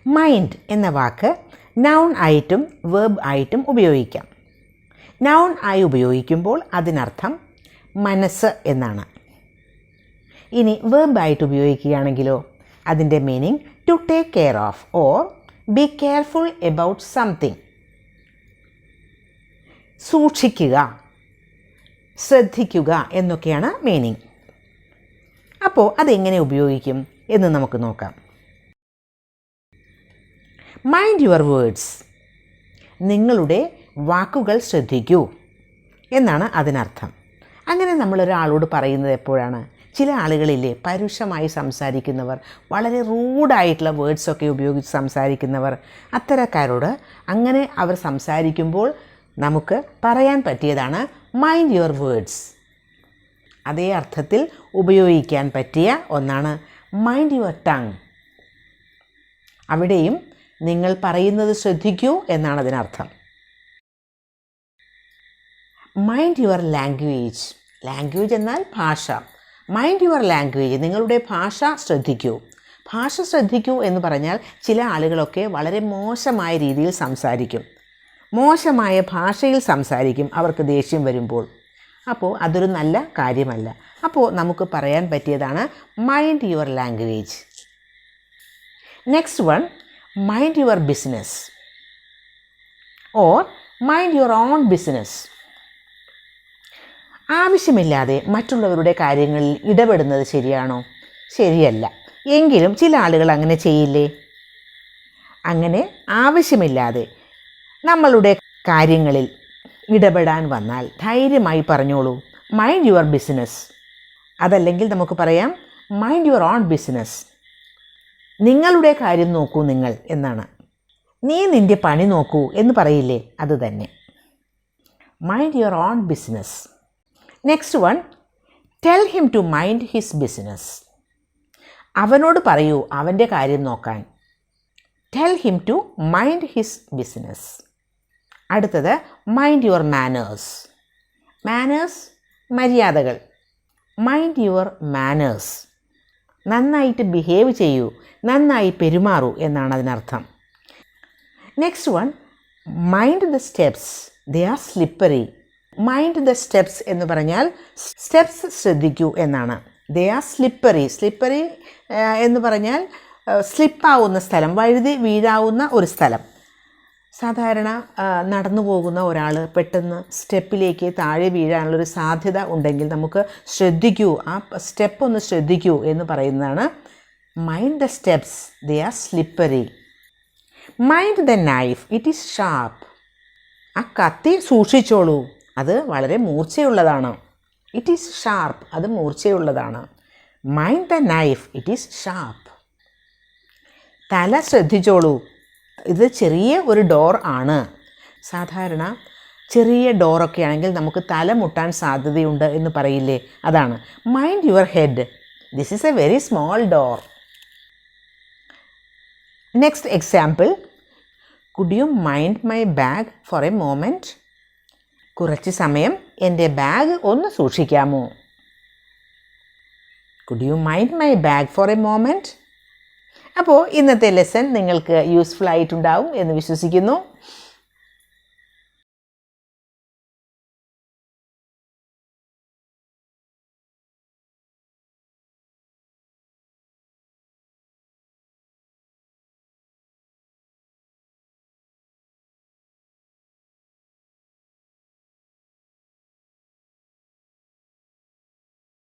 Mind എന്ന വാക്ക് noun ആയിട്ടും verb ആയിട്ടും ഉപയോഗിക്കാം. നൗൺ ആയി ഉപയോഗിക്കുമ്പോൾ അതിനർത്ഥം മനസ്സ് എന്നാണ്. ഇനി വേർബ് ആയിട്ട് ഉപയോഗിക്കുകയാണെങ്കിലോ അതിൻ്റെ meaning to take care of or be careful about something. സൂക്ഷിക്കുക, ശ്രദ്ധിക്കുക എന്നൊക്കെയാണ് മീനിങ്. അപ്പോൾ അതെങ്ങനെ ഉപയോഗിക്കും എന്ന് നമുക്ക് നോക്കാം. മൈൻഡ് യുവർ വേർഡ്സ്, നിങ്ങളുടെ വാക്കുകൾ ശ്രദ്ധിക്കൂ എന്നാണ് അതിനർത്ഥം. അങ്ങനെ നമ്മളൊരാളോട് പറയുന്നത് എപ്പോഴാണ്? ചില ആളുകളില്ലേ പരുഷമായി സംസാരിക്കുന്നവർ, വളരെ റൂഡായിട്ടുള്ള വേർഡ്സൊക്കെ ഉപയോഗിച്ച് സംസാരിക്കുന്നവർ. അത്തരക്കാരോട് അങ്ങനെ അവർ സംസാരിക്കുമ്പോൾ നമുക്ക് പറയാൻ പറ്റിയതാണ് മൈൻഡ് യുവർ വേർഡ്സ്. അതേ അർത്ഥത്തിൽ ഉപയോഗിക്കാൻ പറ്റിയ ഒന്നാണ് മൈൻഡ് യുവർ ടങ്. അവിടെയും നിങ്ങൾ പറയുന്നത് ശ്രദ്ധിക്കൂ എന്നാണ് അതിനർത്ഥം. മൈൻഡ് യുവർ ലാംഗ്വേജ്, ലാംഗ്വേജ് എന്നാൽ ഭാഷ. മൈൻഡ് യുവർ ലാംഗ്വേജ്, നിങ്ങളുടെ ഭാഷ ശ്രദ്ധിക്കൂ. ഭാഷ ശ്രദ്ധിക്കൂ എന്ന് പറഞ്ഞാൽ ചില ആളുകളൊക്കെ വളരെ മോശമായ രീതിയിൽ സംസാരിക്കും, മോശമായ ഭാഷയിൽ സംസാരിക്കും അവർക്ക് ദേഷ്യം വരുമ്പോൾ. അപ്പോൾ അതൊരു നല്ല കാര്യമല്ല. അപ്പോൾ നമുക്ക് പറയാൻ പറ്റിയതാണ് mind your language. Next one, mind your business or mind your own business. ആവശ്യമില്ലാതെ മറ്റുള്ളവരുടെ കാര്യങ്ങളിൽ ഇടപെടുന്നത് ശരിയാണോ? ശരിയല്ല. എങ്കിലും ചില ആളുകൾ അങ്ങനെ ചെയ്യില്ലേ? അങ്ങനെ ആവശ്യമില്ലാതെ നമ്മളുടെ കാര്യങ്ങളിൽ ഇടപെടാൻ വന്നാൽ ധൈര്യമായി പറഞ്ഞോളൂ മൈൻഡ് യുവർ ബിസിനസ്. അതല്ലെങ്കിൽ നമുക്ക് പറയാം മൈൻഡ് യുവർ ഓൺ ബിസിനസ്. നിങ്ങളുടെ കാര്യം നോക്കൂ നിങ്ങൾ എന്നാണ്. നീ നിൻ്റെ പണി നോക്കൂ എന്ന് പറയില്ലേ, അത് തന്നെ. Mind your own business. Next one, tell him to mind his business. അവനോട് പറയൂ അവൻ്റെ കാര്യം നോക്കാൻ. Tell him to mind his business. അടുത്തത് മൈൻഡ് യുവർ മാനേഴ്സ്. മാനേഴ്സ് മര്യാദകൾ. Mind your manners. നന്നായിട്ട് ബിഹേവ് ചെയ്യൂ, നന്നായി പെരുമാറൂ എന്നാണ് അതിനർത്ഥം. Next one, mind the steps, they are slippery. Mind the steps എന്ന് പറഞ്ഞാൽ സ്റ്റെപ്സ് ശ്രദ്ധിക്കൂ എന്നാണ്. ദേ ആർ സ്ലിപ്പറി. സ്ലിപ്പറി എന്ന് പറഞ്ഞാൽ സ്ലിപ്പാവുന്ന സ്ഥലം, വഴുതി വീഴാവുന്ന ഒരു സ്ഥലം. സാധാരണ നടന്നു പോകുന്ന ഒരാൾ പെട്ടെന്ന് സ്റ്റെപ്പിലേക്ക് താഴെ വീഴാനുള്ളൊരു സാധ്യത ഉണ്ടെങ്കിൽ നമുക്ക് ശ്രദ്ധിക്കൂ, ആ സ്റ്റെപ്പ് ഒന്ന് ശ്രദ്ധിക്കൂ എന്ന് പറയുന്നതാണ് mind the steps, they are slippery. Mind the knife, it is sharp. ആ കത്തി സൂക്ഷിച്ചോളൂ, അത് വളരെ മൂർച്ചയുള്ളതാണ്. ഇറ്റ് ഈസ് ഷാർപ്പ്, അത് മൂർച്ചയുള്ളതാണ്. Mind the knife, it is sharp. തല ശ്രദ്ധിച്ചോളൂ, ഇത് ചെറിയ ഒരു ഡോർ ആണ്. സാധാരണ ചെറിയ ഡോറൊക്കെ ആണെങ്കിൽ നമുക്ക് തല മുട്ടാൻ സാധ്യതയുണ്ട് എന്ന് പറയില്ലേ, അതാണ് mind your head, this is a very small door. Next example, could you mind my bag for a moment. കുറച്ച് സമയം എൻ്റെ ബാഗ് ഒന്ന് സൂക്ഷിക്കാമോ? Could you mind my bag for a moment. അപ്പോൾ ഇന്നത്തെ ലെസൺ നിങ്ങൾക്ക് യൂസ്ഫുൾ ആയിട്ടുണ്ടാവും എന്ന് വിശ്വസിക്കുന്നു.